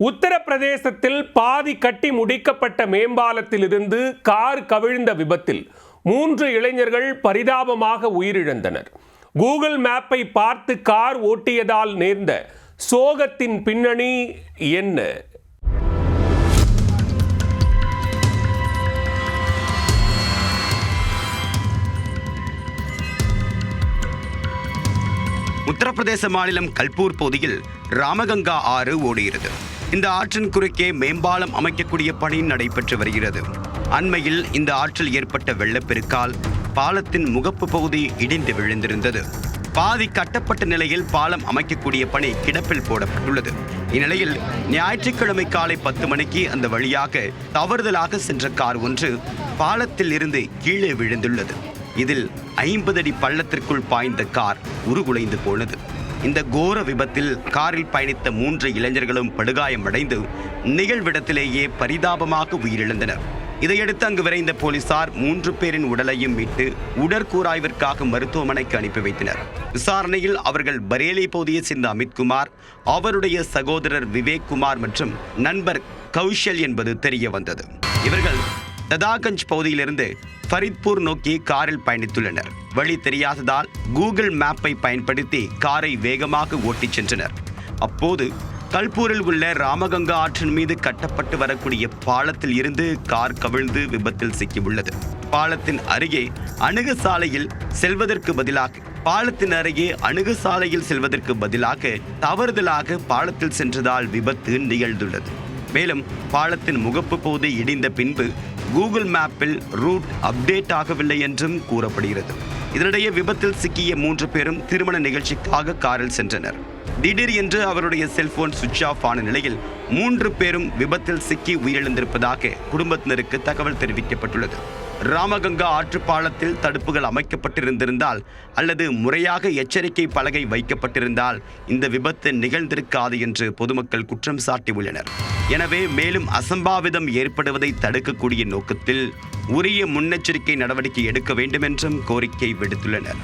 உத்தரப்பிரதேசத்தில் பாதி கட்டி முடிக்கப்பட்ட மேம்பாலத்திலிருந்து கார் கவிழ்ந்த விபத்தில் 3 இளைஞர்கள் பரிதாபமாக உயிரிழந்தனர். கூகுள் மேப்பை பார்த்து கார் ஓட்டியதால் நேர்ந்த சோகத்தின் பின்னணி என்ன? உத்தரப்பிரதேச மாநிலம் கல்பூர் பகுதியில் ராமகங்கா ஆறு ஓடுகிறது. இந்த ஆற்றின் குறுக்கே மேம்பாலம் அமைக்கக்கூடிய பணி நடைபெற்று வருகிறது. அண்மையில் இந்த ஆற்றில் ஏற்பட்ட வெள்ளப்பெருக்கால் பாலத்தின் முகப்பு பகுதி இடிந்து விழுந்திருந்தது. பாதி கட்டப்பட்ட நிலையில் பாலம் அமைக்கக்கூடிய பணி கிடப்பில் போடப்பட்டுள்ளது. இந்நிலையில் ஞாயிற்றுக்கிழமை காலை 10 மணிக்கு அந்த வழியாக தவறுதலாக சென்ற கார் ஒன்று பாலத்தில் இருந்து கீழே விழுந்துள்ளது. இதில் 50 அடி பள்ளத்திற்குள் பாய்ந்த கார் உருகுலைந்து போனது. இந்த கோர விபத்தில் காரில் பயணித்த 3 இளைஞர்களும் படுகாயமடைந்து நிகழ்விடத்திலேயே பரிதாபமாக உயிரிழந்தனர். இதையடுத்து அங்கு விரைந்த போலீசார் 3 பேரின் உடலையும் மீட்டு உடற்கூராய்விற்காக மருத்துவமனைக்கு அனுப்பி வைத்தனர். விசாரணையில் அவர்கள் பரேலி பகுதியை சேர்ந்த அமித்குமார், அவருடைய சகோதரர் விவேக் குமார் மற்றும் நண்பர் கௌஷல் என்பது தெரிய வந்தது. இவர்கள் ததாகஞ்ச் பகுதியிலிருந்து ஃபரித்பூர் நோக்கி காரில் பயணித்துள்ளனர். வழி தெரியாததால் கூகுள் மேப்பை பயன்படுத்தி காரை வேகமாக ஓட்டிச் சென்றனர். அப்போது கல்பூரில் உள்ள ராமகங்கா ஆற்றின் மீது கட்டப்பட்டு வரக்கூடிய பாலத்தில் இருந்து கார் கவிழ்ந்து விபத்தில் சிக்கியுள்ளது. பாலத்தின் அருகே அணுகு சாலையில் செல்வதற்கு பதிலாக தவறுதலாக பாலத்தில் சென்றதால் விபத்து நிகழ்ந்துள்ளது. மேலும் பாலத்தின் முகப்பு பகுதி இடிந்த பின்பு கூகுள் மேப்பில் ரூட் அப்டேட் ஆகவில்லை என்றும் கூறப்படுகிறது. இதனிடையே விபத்தில் சிக்கிய 3 பேரும் திருமண நிகழ்ச்சிக்காக காரில் சென்றனர். திடீர் என்று அவருடைய செல்போன் சுவிட்ச் ஆஃப் ஆன நிலையில் 3 பேரும் விபத்தில் சிக்கி உயிரிழந்திருப்பதாக குடும்பத்தினருக்கு தகவல் தெரிவிக்கப்பட்டுள்ளது. ராமகங்கா ஆற்று பாலத்தில் தடுப்புகள் அமைக்கப்பட்டிருந்திருந்தால் அல்லது முறையாக எச்சரிக்கை பலகை வைக்கப்பட்டிருந்தால் இந்த விபத்து நிகழ்ந்திருக்காது என்று பொதுமக்கள் குற்றம் சாட்டியுள்ளனர். எனவே மேலும் அசம்பாவிதம் ஏற்படுவதை தடுக்கக்கூடிய நோக்கத்தில் உரிய முன்னெச்சரிக்கை நடவடிக்கை எடுக்க வேண்டும் என்றும் கோரிக்கை விடுத்துள்ளனர்.